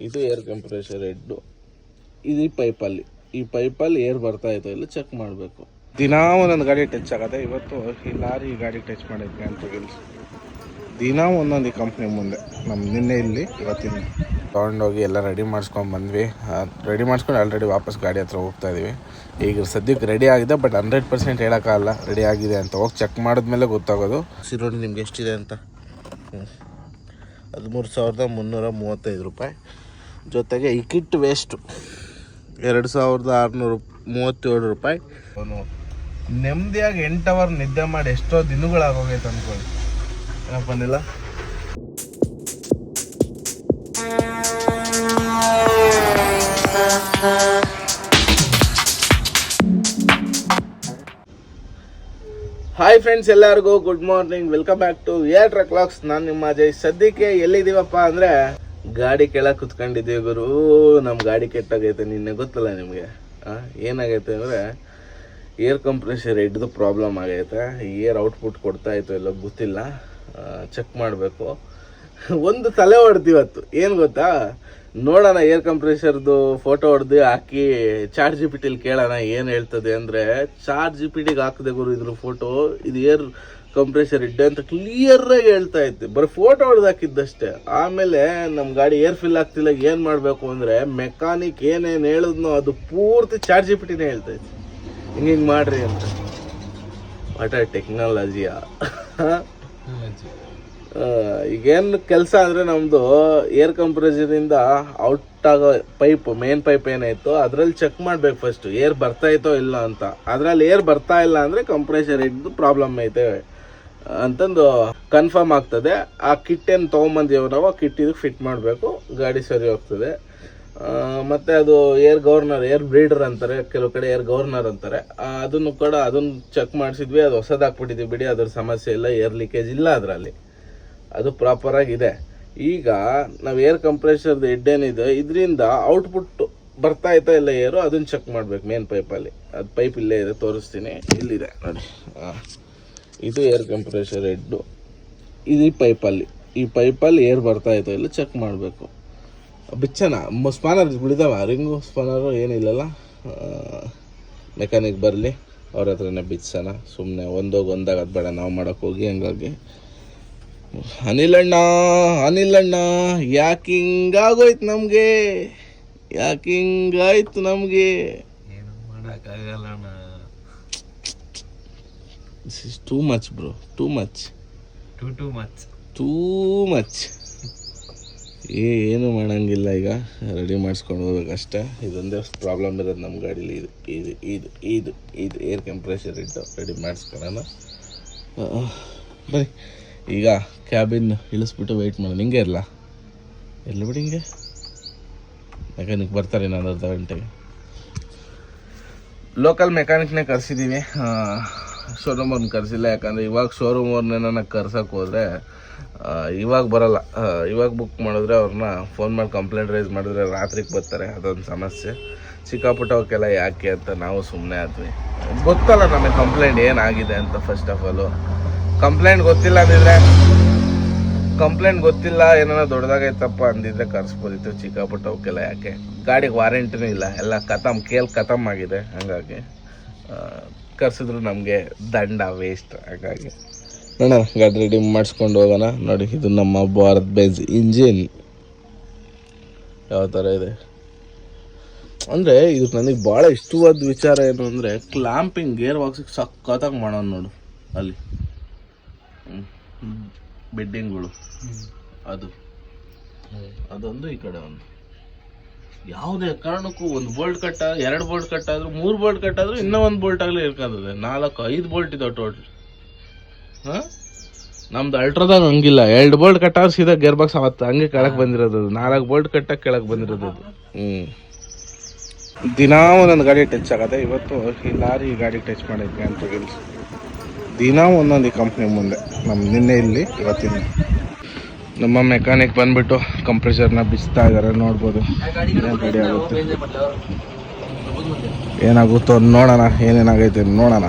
ಇದು air compressor head. ಇದು ಈ ಪೈಪಲ್ಲಿ ಏರ್ ಬರ್ತಾ ಇತ್ತು ಇಲ್ಲ ಚೆಕ್ ಮಾಡಬೇಕು. ದಿನಾ ಒಂದೊಂದು ಗಾಡಿ ಟಚ್ ಆಗುತ್ತೆ. ಇವತ್ತು ಈ ಲಾರಿ ಗಾಡಿ ಟಚ್ ಮಾಡಿದ್ವಿ ಅಂತ ಕೆಲಸ. ದಿನಾ ಒಂದೊಂದು ಈ ಕಂಪ್ನಿ ಮುಂದೆ ನಿನ್ನೆ ಇಲ್ಲಿ ಇವತ್ತಿನ ತೊಗೊಂಡೋಗಿ ಎಲ್ಲ ರೆಡಿ ಮಾಡಿಸ್ಕೊಂಡು ಬಂದ್ವಿ. ರೆಡಿ ಮಾಡಿಸ್ಕೊಂಡು ಆಲ್ರೆಡಿ ವಾಪಸ್ ಗಾಡಿ ಹತ್ರ ಹೋಗ್ತಾ ಇದೀವಿ. ಈಗ ಸದ್ಯಕ್ಕೆ ರೆಡಿ ಆಗಿದೆ, ಬಟ್ 100% ಹೇಳೋಕ್ಕಾಗಲ್ಲ ರೆಡಿ ಆಗಿದೆ ಅಂತ. ಹೋಗಿ ಚೆಕ್ ಮಾಡಿದ್ಮೇಲೆ ಗೊತ್ತಾಗೋದು. ಸಿರೋಡಿ ನಿಮ್ಗೆ ಎಷ್ಟಿದೆ ಅಂತ. 13,335 ರೂಪಾಯಿ. ಜೊತೆಗೆ ಈ ಕಿಟ್ ವೇಸ್ಟು 2,637 ರೂಪಾಯಿ. ನೆಮ್ಮದಿಯಾಗಿ 8 ಅವರ್ ನಿದ್ದೆ ಮಾಡಿ ಎಷ್ಟೋ ದಿನಗಳಾಗೋಗೈತೆ ಅಂದ್ಕೊಳ್ಳಿ. ಏನಪ್ಪಂದಿಲ್ಲ. ಹಾಯ್ ಫ್ರೆಂಡ್ಸ್, ಎಲ್ಲರಿಗೂ good morning. Welcome back to air truck vlogs. ನಾನು ನಿಮ್ಮ ಅಜಯ್. ಸದ್ಯಕ್ಕೆ ಎಲ್ಲಿದ್ದೀವಪ್ಪ ಅಂದರೆ ಗಾಡಿ ಕೆಳಗೆ ಕುತ್ಕೊಂಡಿದ್ದೀವಿ ಗುರು. ನಮ್ಮ ಗಾಡಿ ಕೆಟ್ಟಾಗೈತೆ. ನಿನ್ನೆ ಗೊತ್ತಲ್ಲ ನಿಮಗೆ ಏನಾಗೈತೆ ಅಂದರೆ ಏರ್ ಕಂಪ್ರೆಷರ್ ಹೆಡ್ದು ಪ್ರಾಬ್ಲಮ್ ಆಗೈತೆ. ಏರ್ ಔಟ್ಪುಟ್ ಕೊಡ್ತಾ ಇತ್ತು ಎಲ್ಲ ಗೊತ್ತಿಲ್ಲ. ಚೆಕ್ ಮಾಡಬೇಕು. ಒಂದು ತಲೆ ಹೊಡೆದಿವತ್ತು. ಏನು ಗೊತ್ತಾ, ನೋಡೋಣ ಏರ್ ಕಂಪ್ರೆಷರ್ದು ಫೋಟೋ ಹೊಡೆದು ಹಾಕಿ ಚಾಟ್ GPT ಕೇಳೋಣ ಏನು ಹೇಳ್ತದೆ ಅಂದರೆ, ಚಾಟ್ GPTಗೆ ಹಾಕಿದೆ ಗುರು ಇದ್ರ ಫೋಟೋ. ಇದು ಏರ್ ಕಂಪ್ರೆಷರ್ ಹೆಡ್ ಅಂತ ಕ್ಲಿಯರಾಗಿ ಹೇಳ್ತಾ ಇತ್ತು. ಬರೀ ಫೋಟೋ ಹೊಡೆದು ಹಾಕಿದ್ದಷ್ಟೇ. ಆಮೇಲೆ ನಮ್ಮ ಗಾಡಿ ಏರ್ ಫಿಲ್ ಆಗ್ತಿಲ್ಲ, ಏನು ಮಾಡಬೇಕು ಅಂದರೆ ಮೆಕ್ಯಾನಿಕ್ ಏನೇನು ಹೇಳಿದ್ನೋ ಅದು ಪೂರ್ತಿ ಚಾಟ್ GPTನೇ ಹೇಳ್ತಾ ಇತ್ತು. ಹಿಂಗೆ ಮಾಡ್ರಿ ಅಂತ. ವಾಟ್ ಆರ್ ಟೆಕ್ನಾಲಜಿಯಾ. ಈಗೇನು ಕೆಲಸ ಅಂದರೆ ನಮ್ಮದು ಏರ್ ಕಂಪ್ರೆಷರಿಂದ ಔಟ್ ಆಗೋ ಮೇನ್ ಪೈಪ್ ಏನಾಯಿತು ಅದರಲ್ಲಿ ಚೆಕ್ ಮಾಡಬೇಕು ಫಸ್ಟು ಏರ್ ಬರ್ತಾ ಇತ್ತೋ ಇಲ್ಲ ಅಂತ. ಅದರಲ್ಲಿ ಏರ್ ಬರ್ತಾ ಇಲ್ಲ ಅಂದರೆ ಕಂಪ್ರೆಷರ್ ಹೆಡ್ದು ಪ್ರಾಬ್ಲಮ್ ಐತೆ ಅಂತಂದು ಕನ್ಫರ್ಮ್ ಆಗ್ತದೆ. ಆ ಕಿಟ್ ಏನು ತೊಗೊಂಬಂದೀವಿ ನಾವು, ಆ ಕಿಟ್ ಇದಕ್ಕೆ ಫಿಟ್ ಮಾಡಬೇಕು, ಗಾಡಿ ಸರಿ ಹೋಗ್ತದೆ. ಮತ್ತು ಅದು ಏರ್ ಗವರ್ನರ್, ಏರ್ ಬ್ರೀಡರ್ ಅಂತಾರೆ, ಕೆಲವು ಕಡೆ ಏರ್ ಗವರ್ನರ್ ಅಂತಾರೆ. ಅದನ್ನು ಚೆಕ್ ಮಾಡಿಸಿದ್ವಿ. ಅದು ಹೊಸದು ಹಾಕ್ಬಿಟ್ಟಿದ್ವಿ ಬಿಡಿ, ಅದ್ರ ಸಮಸ್ಯೆ ಇಲ್ಲ, ಏರ್ ಲೀಕೇಜ್ ಇಲ್ಲ ಅದರಲ್ಲಿ, ಅದು ಪ್ರಾಪರಾಗಿದೆ. ಈಗ ನಾವು ಏರ್ ಕಂಪ್ರೆಷರ್ದು ಹೆಡ್ ಏನಿದೆ ಇದರಿಂದ ಔಟ್ಪುಟ್ ಬರ್ತಾ ಐತಾ ಇಲ್ಲ ಏರು, ಅದನ್ನು ಚೆಕ್ ಮಾಡಬೇಕು ಮೇನ್ ಪೈಪಲ್ಲಿ. ಅದು ಪೈಪ್ ಇಲ್ಲೇ ಇದೆ, ತೋರಿಸ್ತೀನಿ. ಇಲ್ಲಿದೆ ನೋಡಿ. ಇದು ಏರ್ ಕಂಪ್ರೆಷರ್ ಹೆಡ್ಡು. ಇದು ಈ ಪೈಪಲ್ಲಿ ಏರ್ ಬರ್ತಾ ಐತಾ ಇಲ್ಲ ಚೆಕ್ ಮಾಡಬೇಕು. ಬಿಚ್ಚನ ಸ್ಪಾನರ್ ಬಿಡಿದಾವ, ರಿಂಗು ಸ್ಪಾನರು ಏನಿಲ್ಲಲ್ಲ. ಮೆಕ್ಯಾನಿಕ್ ಬರಲಿ, ಅವ್ರ ಹತ್ರನೇ ಬಿಚ್ಚೋಣ. ಸುಮ್ಮನೆ ಒಂದಾಗದು ಬೇಡ ನಾವು ಮಾಡೋಕ್ಕೆ ಹೋಗಿ. ಹಂಗಾಗಿ ಅನಿಲಣ್ಣ ಯಾಕಿಂಗಾಗೋಯ್ತು ನಮಗೆ, ಯಾಕಿಂಗಾಯ್ತು ನಮಗೆ. ಏನು ಮಾಡೋಕ್ಕಾಗಲ್ಲ. This is too much bro, too much. ಏನು ಮಾಡೋಂಗಿಲ್ಲ. ಈಗ ರೆಡಿ ಮಾಡಿಸ್ಕೊಂಡು ಹೋಗ್ಬೇಕಷ್ಟೇ. ಇದೊಂದೇ ಪ್ರಾಬ್ಲಮ್ ಇರೋದು ನಮ್ಮ ಗಾಡೀಲಿ. ಇದು ಏರ್ ಕಂಪ್ರೆಷರ್ ಇಟ್ಟು ರೆಡಿ ಮಾಡಿಸ್ಕೊಳ್ಳೋಣ. ಬನ್ನಿ ಈಗ ಕ್ಯಾಬಿನ್ ಇಳಿಸ್ಬಿಟ್ಟು ವೆಯ್ಟ್ ಮಾಡೋಣ. ಹಿಂಗೆ ಇರಲ್ಲ ಬಿಡಿ, ಹಿಂಗೆ ಮೆಕ್ಯಾನಿಕ್ ಬರ್ತಾರೆ ಇನ್ನೊಂದು ಅರ್ಧ ಗಂಟೆಗೆ. ಲೋಕಲ್ ಮೆಕ್ಯಾನಿಕ್ನೇ ಕರೆಸಿದ್ದೀವಿ, ಶೋರೂಮ್ ಅವ್ರನ್ನ ಕರೆಸಿಲ್ಲ. ಯಾಕಂದರೆ ಇವಾಗ ಶೋರೂಮ್ ಅವ್ರನ್ನೇನ ಕರ್ಸೋಕೆ ಹೋದರೆ ಇವಾಗ ಬರೋಲ್ಲ. ಇವಾಗ ಬುಕ್ ಮಾಡಿದ್ರೆ ಅವ್ರನ್ನ ಫೋನ್ ಮಾಡಿ ಕಂಪ್ಲೇಂಟ್ ರೈಸ್ ಮಾಡಿದ್ರೆ ರಾತ್ರಿಗೆ ಬರ್ತಾರೆ. ಅದೊಂದು ಸಮಸ್ಯೆ. ಸಿಕ್ಕಾಪಟ್ಟವಕ್ಕೆಲ್ಲ ಯಾಕೆ ಅಂತ ನಾವು ಸುಮ್ಮನೆ ಆದ್ವಿ. ಗೊತ್ತಲ್ಲ ನಮಗೆ ಕಂಪ್ಲೇಂಟ್ ಏನಾಗಿದೆ ಅಂತ. ಫಸ್ಟ್ ಆಫ್ ಆಲು ಕಂಪ್ಲೇಂಟ್ ಗೊತ್ತಿಲ್ಲ ಏನಾರ ದೊಡ್ಡದಾಗೈತಪ್ಪ ಅಂದಿದ್ರೆ ಕರ್ಸ್ಬೋದಿತ್ತು. ಚಿಕ್ಕಪುಟ್ಟವಕ್ಕೆಲ್ಲ ಯಾಕೆ, ಗಾಡಿಗೆ ವಾರಂಟಿನೂ ಇಲ್ಲ, ಎಲ್ಲ ಖತಮ್ ಆಗಿದೆ. ಹಾಗಾಗಿ ಕರ್ಸಿದ್ರು ನಮಗೆ ದಂಡ ವೇಸ್ಟ್. ಹಾಗಾಗಿ ನೋಡೋಣ, ಗಾಡಿ ರೆಡಿ ಮಾಡಿಸ್ಕೊಂಡು ಹೋಗೋಣ. ನೋಡಿ, ಇದು ನಮ್ಮ ಭಾರತ್ ಬೆಂಜ್ ಇಂಜಿನ್ ಯಾವ ಥರ ಇದೆ ಅಂದರೆ, ಇದು ನನಗೆ ಭಾಳ ಇಷ್ಟವಾದ ವಿಚಾರ ಏನು ಅಂದರೆ ಕ್ಲಾಂಪಿಂಗ್ ಗೇರ್ ಬಾಕ್ಸಿಗೆ ಸಕ್ಕತ್ತಾಗಿ ಮಾಡೋಣ ನೋಡು. ಅಲ್ಲಿ ಬೆಡ್ಡಿಂಗ್ಗಳು ಅದೊಂದು, ಈ ಕಡೆ ಒಂದು. ಯಾವುದೇ ಕಾರಣಕ್ಕೂ ಒಂದು ಬೋಲ್ಟ್ ಕಟ್ಟ, 2 ಬೋಲ್ಟ್ ಕಟ್ಟಾದ್ರು, 3 ಬೋಲ್ಟ್ ಕಟ್ಟಾದ್ರು, ಇನ್ನೂ ಒಂದು ಬೋಲ್ಟ್ ಆಗಲಿ ಇರ್ಕಾತದೆ. 4-5 ಬೋಲ್ಟ್ ಇದಾವೆ ಟೋಟಲ್. ನಮ್ದು ಅಲ್ಟ್ರಾದಾಗ ಹಂಗಿಲ್ಲ. 2 ಬೋಲ್ಟ್ ಕಟ್ಟಾದ್ರೆ ಸೀದಾ ಗೇರ್ ಬಾಕ್ಸ್ ಅವತ್ತು ಹಂಗೆ ಕೆಳಗೆ ಬಂದಿರೋದು. 4 ಬೋಲ್ಟ್ ಕಟ್ಟಕ್ಕೆ ಕೆಳಗೆ ಬಂದಿರೋದು ಅದು. ದಿನಾ ಒಂದೊಂದು ಗಾಡಿ ಟಚ್ ಆಗುತ್ತೆ. ಇವತ್ತು ಈ ಲಾರಿ ಗಾಡಿ ಟಚ್ ಮಾಡಿದ್ವಿ ಅಂತ ಕೆಲಸ. ದಿನಾ ಒಂದೊಂದು ಈ ಕಂಪ್ನಿ ಮುಂದೆ ನಿನ್ನೆ ಇಲ್ಲಿ ಇವತ್ತಿನ. ನಮ್ಮ ಮೆಕ್ಯಾನಿಕ್ ಬಂದ್ಬಿಟ್ಟು ಕಂಪ್ರೆಷರ್ನ ಬಿಚ್ತಾ ಇದ್ದಾರೆ, ನೋಡ್ಬೋದು. ರೆಡಿ ಆಗುತ್ತೆ, ಏನಾಗುತ್ತೋ ನೋಡೋಣ, ಏನೇನಾಗೈತೆ ನೋಡೋಣ.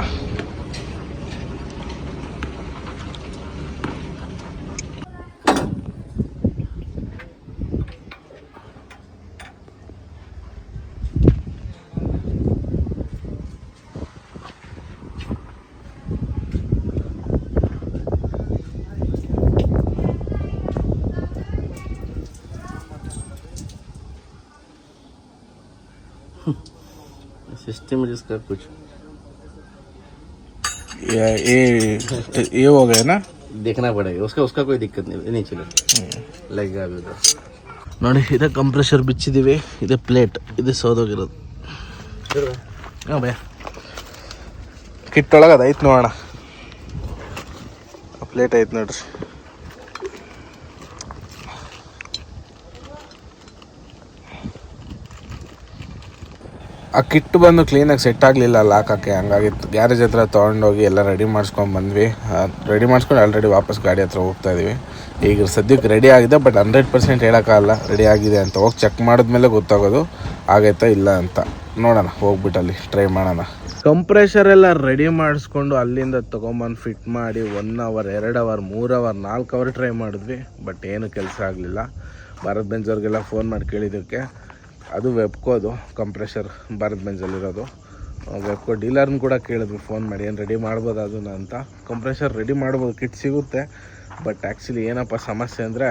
सिस्टम जिसका कुछ ये हो गया ना देखना पड़ेगा उसका उसका कोई दिक्कत नहीं चलेगा लगेगा अभी उधर ನೋಡಿ ಇದೆ ಕಂಪ್ರೆಷರ್ ಬಿಚ್ಚಿದ್ದೀವಿ ಇದೆ ಪ್ಲೇಟ್ ಇದು ಸೋದೋಗಿರೋದು ಹಾಂ ಭಯ ಕಿಟ್ಟೊಳಗೆ ಅದು ಐತೆ ನೋಡೋಣ ಪ್ಲೇಟ್ ಐತೆ ನೋಡ್ರಿ ಆ ಕಿಟ್ ಬಂದು ಕ್ಲೀನಾಗಿ ಸೆಟ್ ಆಗಲಿಲ್ಲ ಲಾಕಕ್ಕೆ, ಹಂಗಾಗಿತ್ತು ಗ್ಯಾರೇಜ್ ಹತ್ರ ತೊಗೊಂಡೋಗಿ ಎಲ್ಲ ರೆಡಿ ಮಾಡಿಸ್ಕೊಂಡು ಬಂದ್ವಿ. ರೆಡಿ ಮಾಡಿಸ್ಕೊಂಡು ಆಲ್ರೆಡಿ ವಾಪಸ್ ಗಾಡಿ ಹತ್ರ ಹೋಗ್ತಾ ಇದೀವಿ. ಈಗ ಸದ್ಯಕ್ಕೆ ರೆಡಿ ಆಗಿದೆ, ಬಟ್ 100% ಹೇಳೋಕ್ಕಾಗಲ್ಲ ರೆಡಿ ಆಗಿದೆ ಅಂತ. ಹೋಗಿ ಚೆಕ್ ಮಾಡಿದ್ಮೇಲೆ ಗೊತ್ತಾಗೋದು ಆಗೈತಾ ಇಲ್ಲ ಅಂತ. ನೋಡೋಣ, ಹೋಗ್ಬಿಟ್ಟು ಅಲ್ಲಿ ಟ್ರೈ ಮಾಡೋಣ. ಕಂಪ್ರೆಷರ್ ಎಲ್ಲ ರೆಡಿ ಮಾಡಿಸ್ಕೊಂಡು ಅಲ್ಲಿಂದ ತೊಗೊಂಬಂದು ಫಿಟ್ ಮಾಡಿ 1 hour 2 hour 3 hour 4 hour try ಮಾಡಿದ್ವಿ, ಬಟ್ ಏನು ಕೆಲಸ ಆಗಲಿಲ್ಲ. ಭಾರತ್ ಬೆಂಜವ್ರಿಗೆಲ್ಲ ಫೋನ್ ಮಾಡಿ ಕೇಳಿದ್ದಕ್ಕೆ ಅದು ವೆಬ್ಕೋದು ಕಂಪ್ರೆಷರ್ ಭಾರತ್ ಬೆಂಜಲ್ಲಿರೋದು. ವೆಬ್ಕೋ ಡೀಲರ್ನ ಕೂಡ ಕೇಳಿದ್ವಿ ಫೋನ್ ಮಾಡಿ, ಏನು ರೆಡಿ ಮಾಡ್ಬೋದು ಅದನ್ನ ಅಂತ. ಕಂಪ್ರೆಷರ್ ರೆಡಿ ಮಾಡ್ಬೋದು, ಕಿಟ್ ಸಿಗುತ್ತೆ. ಬಟ್ ಆ್ಯಕ್ಚುಲಿ ಏನಪ್ಪ ಸಮಸ್ಯೆ ಅಂದರೆ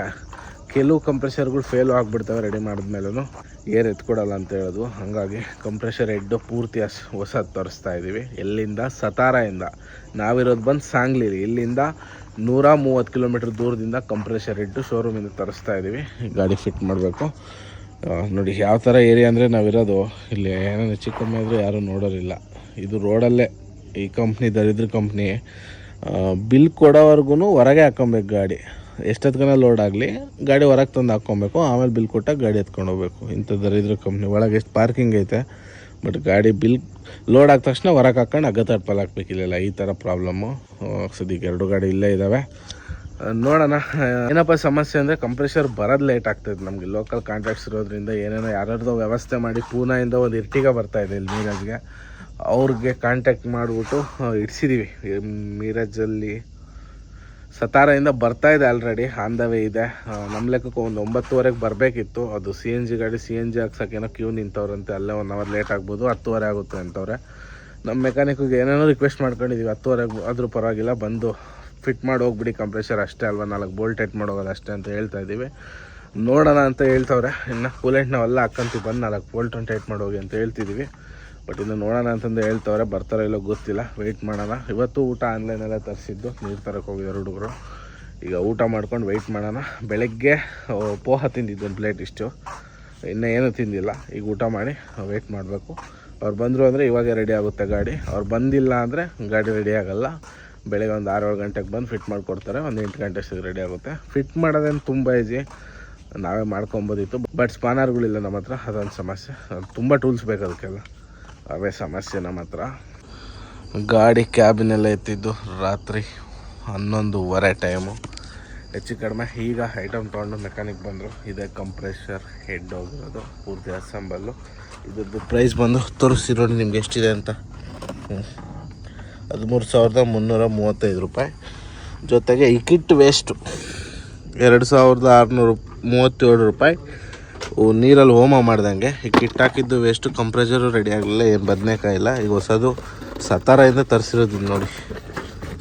ಕೆಲವು ಕಂಪ್ರೆಷರ್ಗಳು ಫೇಲು ಆಗಿಬಿಡ್ತವೆ ರೆಡಿ ಮಾಡಿದ್ಮೇಲೂ, ಏರ್ ಎತ್ಕೊಡಲ್ಲ ಅಂತ ಹೇಳೋದು. ಹಾಗಾಗಿ ಕಂಪ್ರೆಷರ್ ಹೆಡ್ಡು ಪೂರ್ತಿ ಹೊಸದು ತರಿಸ್ತಾ ಇದ್ದೀವಿ. ಎಲ್ಲಿಂದ? ಸತಾರಾಯಿಂದ. ನಾವಿರೋದು ಬಂದು ಸಾಂಗ್ಲಿ. ಇಲ್ಲಿಂದ 130 ಕಿಲೋಮೀಟ್ರ್ ದೂರದಿಂದ ಕಂಪ್ರೆಷರ್ ಹೆಡ್ಡು ಶೋರೂಮಿಂದ ತರಿಸ್ತಾ ಇದ್ದೀವಿ. ಗಾಡಿ ಫಿಟ್ ಮಾಡಬೇಕು. ನೋಡಿ ಯಾವ ಥರ ಏರಿಯಾ ಅಂದರೆ ನಾವಿರೋದು ಇಲ್ಲಿ ಏನೇನು ಹೆಚ್ಚು ಕಮ್ಮಿ ಆದರೂ ಯಾರೂ ನೋಡೋರಿಲ್ಲ. ಇದು ರೋಡಲ್ಲೇ ಈ ಕಂಪ್ನಿ, ದರಿದ್ರ ಕಂಪ್ನಿ. ಬಿಲ್ ಕೊಡೋವರೆಗೂ ಹೊರಗೆ ಹಾಕ್ಕೊಬೇಕು ಗಾಡಿ. ಎಷ್ಟೊತ್ಕನ ಲೋಡ್ ಆಗಲಿ ಗಾಡಿ ಹೊರಗೆ ತಂದು ಹಾಕ್ಕೊಬೇಕು, ಆಮೇಲೆ ಬಿಲ್ ಕೊಟ್ಟಾಗ ಗಾಡಿ ಎತ್ಕೊಂಡು ಹೋಗ್ಬೇಕು. ಇಂಥ ದರಿದ್ರ ಕಂಪ್ನಿ ಒಳಗೆ ಎಷ್ಟು ಪಾರ್ಕಿಂಗ್ ಐತೆ, ಬಟ್ ಗಾಡಿ ಬಿಲ್ ಲೋಡ್ ಆದ ತಕ್ಷಣ ಹೊರಗೆ ಹಾಕ್ಕೊಂಡು ಅಗ್ಗತಡ್ಪಲ್ಲಿ ಹಾಕ್ಬೇಕಿಲ್ಲ. ಈ ಥರ ಪ್ರಾಬ್ಲಮ್ಮು. ಸದ್ಯಕ್ಕೆ 2 ಗಾಡಿ ಇಲ್ಲೇ ಇದ್ದಾವೆ. ನೋಡೋಣ. ಏನಪ್ಪ ಸಮಸ್ಯೆ ಅಂದರೆ ಕಂಪ್ರೆಷರ್ ಬರೋದು ಲೇಟ್ ಆಗ್ತದೆ ನಮಗೆ. ಲೋಕಲ್ ಕಾಂಟ್ರಾಕ್ಟ್ಸ್ ಇರೋದ್ರಿಂದ ಏನೇನೋ ಯಾರ್ಯಾರ್ದೋ ವ್ಯವಸ್ಥೆ ಮಾಡಿ ಪೂನಾಯಿಂದ ಒಂದು ಇರ್ಟಿಗ ಬರ್ತಾಯಿದೆ ಇಲ್ಲಿ ಮೀರಾಜ್ಗೆ. ಅವ್ರಿಗೆ ಕಾಂಟ್ಯಾಕ್ಟ್ ಮಾಡಿಬಿಟ್ಟು ಇಡ್ಸಿದ್ದೀವಿ. ಮೀರಾಜಲ್ಲಿ ಸತಾರಾಯಿಂದ ಬರ್ತಾಯಿದೆ, ಆಲ್ರೆಡಿ ಆನ್ ದ ವೇ ಇದೆ. ನಮ್ಮ ಲೆಕ್ಕಕ್ಕೆ ಒಂದು 9:30 ಬರಬೇಕಿತ್ತು. ಅದು CNG ಗಾಡಿ, CNG ಹಾಕ್ಸೋಕ್ಕೇನೋ ಕ್ಯೂ ನಿಂತವ್ರಂತೆ. ಅಲ್ಲೇ 1 ಅವರ್ ಲೇಟ್ ಆಗ್ಬೋದು, 10:30 ಆಗುತ್ತೆ ಅಂತವ್ರೆ. ನಮ್ಮ ಮೆಕ್ಯಾನಿಕ್ಗೆ ಏನೇನೋ ರಿಕ್ವೆಸ್ಟ್ ಮಾಡ್ಕೊಂಡಿದ್ದೀವಿ, 10:30 ಆದರೂ ಪರವಾಗಿಲ್ಲ ಬಂದು ಫಿಟ್ ಮಾಡಿ ಹೋಗ್ಬಿಡಿ, ಕಂಪ್ರೆಷರ್ ಅಷ್ಟೇ ಅಲ್ವಾ, 4 ಬೋಲ್ಟ್ ಟೈಟ್ ಮಾಡೋಗೋದು ಅಷ್ಟೇ ಅಂತ ಹೇಳ್ತಾ ಇದ್ದೀವಿ. ನೋಡೋಣ ಅಂತ ಹೇಳ್ತವ್ರೆ. ಇನ್ನು ಕೂಲೆಂಟ್ ನಾವೆಲ್ಲ ಹಾಕ್ಕಂತೀವಿ, ಬಂದು 4 ಬೋಲ್ಟ್ ಟೈಟ್ ಮಾಡೋಗಿ ಅಂತ ಹೇಳ್ತಿದ್ದೀವಿ. ಬಟ್ ಇನ್ನು ನೋಡೋಣ ಅಂತಂದು ಹೇಳ್ತವ್ರೆ. ಬರ್ತಾರೋ ಇಲ್ಲೋ ಗೊತ್ತಿಲ್ಲ, ವೆಯ್ಟ್ ಮಾಡೋಣ. ಇವತ್ತು ಊಟ ಆನ್ಲೈನೆಲ್ಲ ತರಿಸಿದ್ದು, ನೀರು ತರಕ್ಕೆ ಹೋಗಿದ್ದಾರೆ ಹುಡುಗರು. ಈಗ ಊಟ ಮಾಡ್ಕೊಂಡು ವೆಯ್ಟ್ ಮಾಡೋಣ. ಬೆಳಗ್ಗೆ ಪೋಹ ತಿಂದಿದ್ದು 1 ಪ್ಲೇಟ್, ಇಷ್ಟು. ಇನ್ನೂ ಏನೂ ತಿಂದಿಲ್ಲ. ಈಗ ಊಟ ಮಾಡಿ ವೆಯ್ಟ್ ಮಾಡಬೇಕು. ಅವ್ರು ಬಂದರು ಅಂದರೆ ಇವಾಗೇ ರೆಡಿ ಆಗುತ್ತೆ ಗಾಡಿ. ಅವ್ರು ಬಂದಿಲ್ಲ ಅಂದರೆ ಗಾಡಿ ರೆಡಿ ಆಗೋಲ್ಲ. ಬೆಳಗ್ಗೆ ಒಂದು 6-7 ಗಂಟೆಗೆ ಬಂದು ಫಿಟ್ ಮಾಡಿಕೊಡ್ತಾರೆ. ಒಂದು 8 ಗಂಟೆ ಅಷ್ಟಿಗೆ ರೆಡಿ ಆಗುತ್ತೆ. ಫಿಟ್ ಮಾಡೋದೇನು ತುಂಬ ಈಜಿ, ನಾವೇ ಮಾಡ್ಕೊಬೋದಿತ್ತು. ಬಟ್ ಸ್ಪಾನರ್ಗಳಿಲ್ಲ ನಮ್ಮ ಹತ್ರ, ಅದೊಂದು ಸಮಸ್ಯೆ. ತುಂಬ ಟೂಲ್ಸ್ ಬೇಕು ಅದಕ್ಕೆಲ್ಲ, ಅವೇ ಸಮಸ್ಯೆ ನಮ್ಮ ಹತ್ರ. ಗಾಡಿ ಕ್ಯಾಬಿನೆಲ್ಲ ಎತ್ತಿದ್ದು ರಾತ್ರಿ 11:30 ಟೈಮು ಹೆಚ್ಚು ಕಡಿಮೆ. ಈಗ ಐಟಮ್ ತೊಗೊಂಡು ಮೆಕ್ಯಾನಿಕ್ ಬಂದರು. ಇದೇ ಕಂಪ್ರೆಷರ್ ಹೆಡ್ ಹೋಗಿರೋದು, ಪೂರ್ತಿ ಅಸೆಂಬಲ್ಲು. ಇದ್ರದ್ದು ಪ್ರೈಸ್ ಬಂದು ತೋರಿಸಿರೋದು ನಿಮ್ಗೆ ಎಷ್ಟಿದೆ ಅಂತ. 13,335 ರೂಪಾಯಿ. ಜೊತೆಗೆ ಈ ಕಿಟ್ ವೇಸ್ಟು 2,637 ರೂಪಾಯಿ. ನೀರಲ್ಲಿ ಹೋಮ ಮಾಡ್ದಂಗೆ ಈ ಕಿಟ್ ಹಾಕಿದ್ದು ವೇಸ್ಟು. ಕಂಪ್ರೆಷರು ರೆಡಿ ಆಗಲಿಲ್ಲ, ಏನು ಬದನೇಕಾಯಿ ಇಲ್ಲ. ಈಗ ಹೊಸದು ಸತಾರಾಯಿಂದ ತರಿಸಿರೋದು ನೋಡಿ.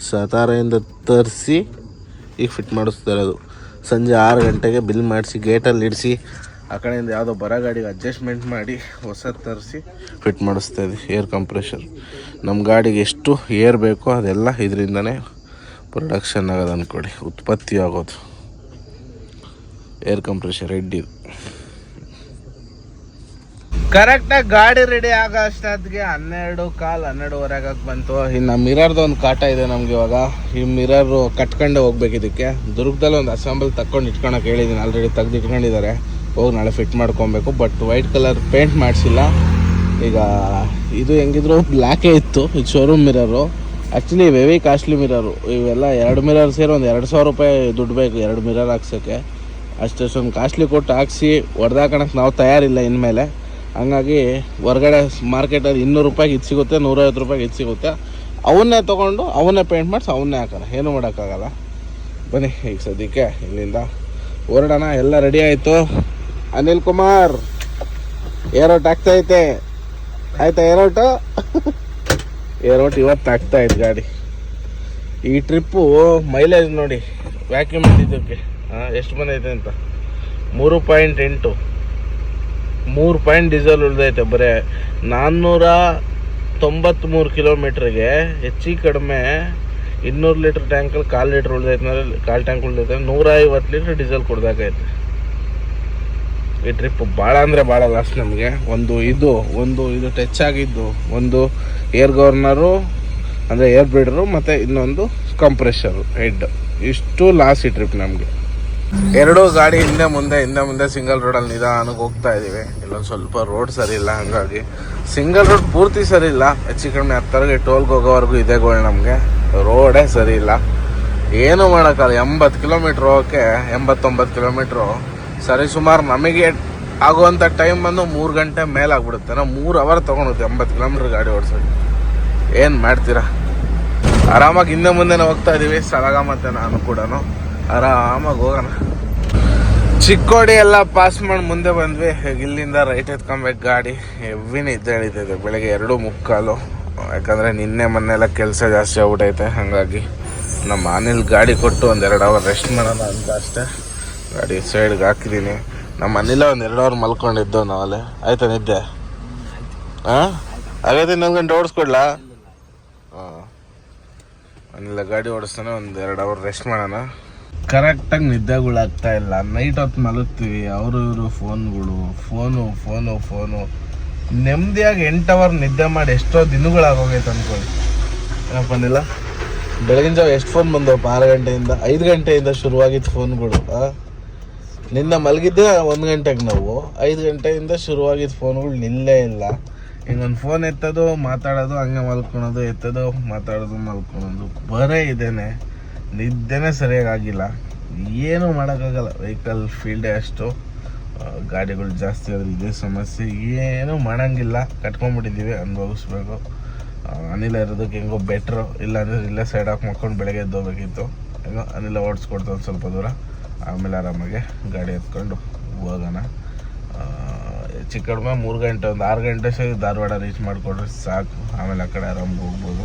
ಸತಾರಾಯಿಂದ ತರಿಸಿ ಈಗ ಫಿಟ್ ಮಾಡಿಸ್ತಾ ಇರೋದು. ಸಂಜೆ 6 ಗಂಟೆಗೆ ಬಿಲ್ ಮಾಡಿಸಿ ಗೇಟಲ್ಲಿ ಇಡಿಸಿ, ಆ ಕಡೆಯಿಂದ ಯಾವುದೋ ಬರೋ ಗಾಡಿಗೆ ಅಡ್ಜಸ್ಟ್ಮೆಂಟ್ ಮಾಡಿ ಹೊಸದು ತರಿಸಿ ಫಿಟ್ ಮಾಡಿಸ್ತಾ ಇದ್ವಿ. ಏರ್ ಕಂಪ್ರೆಷರ್ ನಮ್ಮ ಗಾಡಿಗೆ ಎಷ್ಟು ಏರ್ ಬೇಕೋ ಅದೆಲ್ಲ ಇದರಿಂದನೇ ಪ್ರೊಡಕ್ಷನ್ ಆಗೋದು ಅಂದ್ಕೊಡಿ, ಉತ್ಪತ್ತಿ ಆಗೋದು. ಏರ್ ಕಂಪ್ರೆಷರ್ ಹೆಡ್ಡಿದು ಕರೆಕ್ಟಾಗಿ ಗಾಡಿ ರೆಡಿ ಆಗೋ ಅಷ್ಟೊತ್ತಿಗೆ 12:15 ಬಂತು. ಇನ್ನು ಮಿರರ್ದು ಒಂದು ಕಾಟ ಇದೆ ನಮ್ಗೆ ಇವಾಗ. ಈ ಮಿರರು ಕಟ್ಕೊಂಡೆ ಹೋಗ್ಬೇಕು. ಇದಕ್ಕೆ ದುರ್ಗದಲ್ಲಿ ಒಂದು ಅಸೆಂಬಲ್ ತಗೊಂಡು ಇಟ್ಕೊಳಕ್ಕೆ ಹೇಳಿದ್ದೀನಿ, ಆಲ್ರೆಡಿ ತೆಗ್ದು ಇಟ್ಕೊಂಡಿದ್ದಾರೆ. ಹೋಗಿ ನಾಳೆ ಫಿಟ್ ಮಾಡ್ಕೊಬೇಕು. ಬಟ್ ವೈಟ್ ಕಲರ್ ಪೇಂಟ್ ಮಾಡಿಸಿಲ್ಲ. ಈಗ ಇದು ಹೆಂಗಿದ್ರು ಬ್ಲ್ಯಾಕೇ ಇತ್ತು. ಇದು showroom mirror. Actually heavy costly mirror ಇವೆಲ್ಲ. 2 ಮಿರರ್ ಸೇರಿ ಒಂದು 2,000 ರೂಪಾಯಿ ದುಡ್ಡು ಬೇಕು 2 ಮಿರರ್ ಹಾಕ್ಸೋಕ್ಕೆ. ಅಷ್ಟೊಂದು ಕಾಸ್ಟ್ಲಿ ಕೊಟ್ಟು ಹಾಕ್ಸಿ ಹೊಡೆದಾಕಣಕ್ಕೆ ನಾವು ತಯಾರಿಲ್ಲ ಇನ್ಮೇಲೆ. ಹಂಗಾಗಿ ಹೊರಗಡೆ ಮಾರ್ಕೆಟಲ್ಲಿ 200 ರೂಪಾಯಿಗೆ ಇದು ಸಿಗುತ್ತೆ, 150 ರೂಪಾಯಿಗೆ ಇದು ಸಿಗುತ್ತೆ. ಅವನ್ನೇ ತೊಗೊಂಡು ಅವನ್ನೇ ಪೇಂಟ್ ಮಾಡಿಸಿ ಅವನ್ನೇ ಹಾಕೋಣ, ಏನೂ ಮಾಡೋಕ್ಕಾಗಲ್ಲ. ಬನ್ನಿ ಈಗ ಸದ್ಯಕ್ಕೆ ಇಲ್ಲಿಂದ ಹೊರಡೋಣ. ಎಲ್ಲ ರೆಡಿ ಆಯಿತು. ಅನಿಲ್ ಕುಮಾರ್ ಏರೋಟ್ ಆಗ್ತಾಯಿದೆ. ಆಯಿತಾ ಏರೋಟು? ಏರೋಟ್ ಇವತ್ತು ಆಗ್ತಾಯಿತ್ತು ಗಾಡಿ. ಈ ಟ್ರಿಪ್ಪು ಮೈಲೇಜ್ ನೋಡಿ, ವ್ಯಾಕ್ಯೂಮ್ ಮಾಡಿದ್ದಕ್ಕೆ ಎಷ್ಟು ಬಂದೈತೆ ಅಂತ. 3.8 3 ಪಾಯಿಂಟ್ ಡೀಸೆಲ್ ಉಳ್ದೈತೆ ಬರೀ 493 ಕಿಲೋಮೀಟ್ರಿಗೆ ಹೆಚ್ಚು ಕಡಿಮೆ 200 ಲೀಟ್ರ್ ಟ್ಯಾಂಕಲ್ಲಿ 1/4 ಲೀಟ್ರ್ ಉಳ್ದೈತೆ ಅಂದರೆ 1/4 ಟ್ಯಾಂಕ್ ಉಳ್ದೈತೆ 150 ಲೀಟ್ರ್ ಡೀಸೆಲ್ ಕೊಡ್ದಾಗೈತೆ. ಈ ಟ್ರಿಪ್ ಭಾಳ ಅಂದರೆ ಭಾಳ ಲಾಸ್ಟ್ ನಮಗೆ. ಒಂದು ಇದು ಟಚ್ ಆಗಿದ್ದು, ಒಂದು ಏರ್ ಗವರ್ನರು ಅಂದರೆ ಏರ್ ಬ್ರೀಡರು, ಮತ್ತು ಇನ್ನೊಂದು ಕಂಪ್ರೆಷರು ಹೆಡ್, ಇಷ್ಟು ಲಾಸ್ಟ್ ಈ ಟ್ರಿಪ್ ನಮಗೆ. ಎರಡೂ ಗಾಡಿ ಹಿಂದೆ ಮುಂದೆ ಸಿಂಗಲ್ ರೋಡಲ್ಲಿ ನಿಧಾನಕ್ಕೆ ಹೋಗ್ತಾ ಇದ್ದೀವಿ. ಇಲ್ಲೊಂದು ಸ್ವಲ್ಪ ರೋಡ್ ಸರಿ ಇಲ್ಲ, ಹಾಗಾಗಿ ಸಿಂಗಲ್ ರೋಡ್ ಪೂರ್ತಿ ಸರಿ ಇಲ್ಲ. ಹೆಚ್ಚು ಕಡಿಮೆ 10ಗೆ ಟೋಲ್ಗೆ ಹೋಗೋವರೆಗೂ ಇದೆ ಗೋಳು ನಮಗೆ. ರೋಡೇ ಸರಿ ಇಲ್ಲ, ಏನೂ ಮಾಡೋಕ್ಕಲ್ಲ. 80 ಕಿಲೋಮೀಟ್ರ್ ಹೋಗೋಕ್ಕೆ 89 ಕಿಲೋಮೀಟ್ರು ಸರಿ. ಸುಮಾರು ನಮಗೆ ಆಗುವಂಥ ಟೈಮ್ ಬಂದು 3 ಗಂಟೆ ಮೇಲೆ ಆಗ್ಬಿಡುತ್ತೆ. ನಾವು 3 ಅವರ್ ತೊಗೊಂಡುತ್ತೆ 80 ಕಿಲೋಮೀಟ್ರ್ ಗಾಡಿ ಓಡಿಸೋದು. ಏನು ಮಾಡ್ತೀರಾ? ಆರಾಮಾಗಿ ಹಿಂದೆ ಮುಂದೆನೇ ಹೋಗ್ತಾ ಇದ್ದೀವಿ. ಸಲಗ ಮತ್ತು ನಾನು ಕೂಡ ಆರಾಮಾಗಿ ಹೋಗೋಣ. ಚಿಕ್ಕೋಡಿ ಎಲ್ಲ ಪಾಸ್ ಮಾಡಿ ಮುಂದೆ ಬಂದ್ವಿ. ಇಲ್ಲಿಂದ ರೈಟ್ ಎತ್ಕೊಬೇಕು ಗಾಡಿ. ಹೆವಿ ನಿದ್ದೆ ಹಿಡಿತೈತೆ ಬೆಳಗ್ಗೆ 2:45. ಯಾಕಂದರೆ ನಿನ್ನೆ ಮೊನ್ನೆಲ್ಲ ಕೆಲಸ ಜಾಸ್ತಿ ಆಗ್ಬಿಟ್ಟೈತೆ. ಹಾಗಾಗಿ ನಮ್ಮ ಅನಿಲ್ ಗಾಡಿ ಕೊಟ್ಟು 1-2 ಅವರ್ ರೆಸ್ಟ್ ಮಾಡೋಣ ಅಂತ ಅಷ್ಟೇ ಗಾಡಿ ಸೈಡ್ಗೆ ಹಾಕಿದ್ದೀನಿ. ನಮ್ಮ ಅನಿಲ 1-2 ಅವರ್ ಮಲ್ಕೊಂಡಿದ್ದು ನಾವಲ್ಲೇ. ಆಯ್ತಾ ನಿದ್ದೆ? ಹಾಂ ಹಾಗಾದ್ರೆ 1 ಗಂಟೆ ಓಡಿಸ್ಕೊಡ್ಲಾ? ಹಾಂ, ಅನಿಲ ಗಾಡಿ ಓಡಿಸ್ತಾನೆ. 1-2 ಅವರ್ ರೆಸ್ಟ್ ಮಾಡೋಣ. ಕರೆಕ್ಟಾಗಿ ನಿದ್ದೆಗಳಾಗ್ತಾ ಇಲ್ಲ. ನೈಟ್ ಹೊತ್ತು ಮಲಗ್ತೀವಿ, ಅವರು ಇವರು ಫೋನು ನೆಮ್ಮದಿಯಾಗಿ 8 ಅವರ್ ನಿದ್ದೆ ಮಾಡಿ ಎಷ್ಟೋ ದಿನಗಳಾಗೋಗೈತೆ ಅಂದ್ಕೊಳ್ಳಿ. ಏನಪ್ಪ ಅಂದಿಲ್ಲ, ಬೆಳಗಿನ ಜಾವ ಎಷ್ಟು ಫೋನ್ ಬಂದವಪ್ಪ? 5 ಗಂಟೆಯಿಂದ ಶುರುವಾಗಿತ್ತು ಫೋನ್ಗಳು. ನಿನ್ನ ಮಲಗಿದ್ದೆ 1 ಗಂಟೆಗೆ, ನಾವು 5 ಗಂಟೆಯಿಂದ ಶುರುವಾಗಿದ್ದ ಫೋನ್ಗಳು ನಿಲ್ಲೇ ಇಲ್ಲ. ಹಿಂಗೊಂದು ಫೋನ್ ಎತ್ತೋದು ಮಾತಾಡೋದು, ಹಂಗೆ ಮಲ್ಕೊಳೋದು, ಎತ್ತೋದು ಮಾತಾಡೋದು ಮಲ್ಕೊಳೋದು, ಬರೇ ಇದೇನೆ. ನಿದ್ದೆನೇ ಸರಿಯಾಗಿ ಆಗಿಲ್ಲ. ಏನೂ ಮಾಡೋಕ್ಕಾಗಲ್ಲ. ವೆಹಿಕಲ್ ಫೀಲ್ಡೇ ಅಷ್ಟು, ಗಾಡಿಗಳು ಜಾಸ್ತಿ ಆದ್ರೆ ಇದೇ ಸಮಸ್ಯೆ. ಏನೂ ಮಾಡೋಂಗಿಲ್ಲ, ಕಟ್ಕೊಂಡ್ಬಿಟ್ಟಿದ್ದೀವಿ, ಅನುಭವಿಸ್ಬೇಕು. ಅನಿಲ ಇರೋದಕ್ಕೆ ಹೆಂಗೋ ಬೆಟ್ರು. ಇಲ್ಲಾಂದರೆ ಇಲ್ಲೇ ಸೈಡ್ ಹಾಕಿ ಮಕ್ಕೊಂಡು ಬೆಳಗ್ಗೆ ಎದ್ದೋಗ್ಬೇಕಿತ್ತು. ಹೆಂಗೋ ಅನಿಲ ಓಡಿಸ್ಕೊಡ್ತು ಒಂದು ಸ್ವಲ್ಪ ದೂರ. ಆಮೇಲೆ ಆರಾಮಾಗೆ ಗಾಡಿ ಎತ್ಕೊಂಡು ಹೋಗೋಣ. ಹೆಚ್ಚು ಕಡಿಮೆ 3 ಗಂಟೆ, 6 ಗಂಟೆ ಸರಿ ಧಾರವಾಡ ರೀಚ್ ಮಾಡಿಕೊಡ್ರೆ ಸಾಕು. ಆಮೇಲೆ ಆ ಕಡೆ ಆರಾಮಾಗಿ ಹೋಗ್ಬೋದು.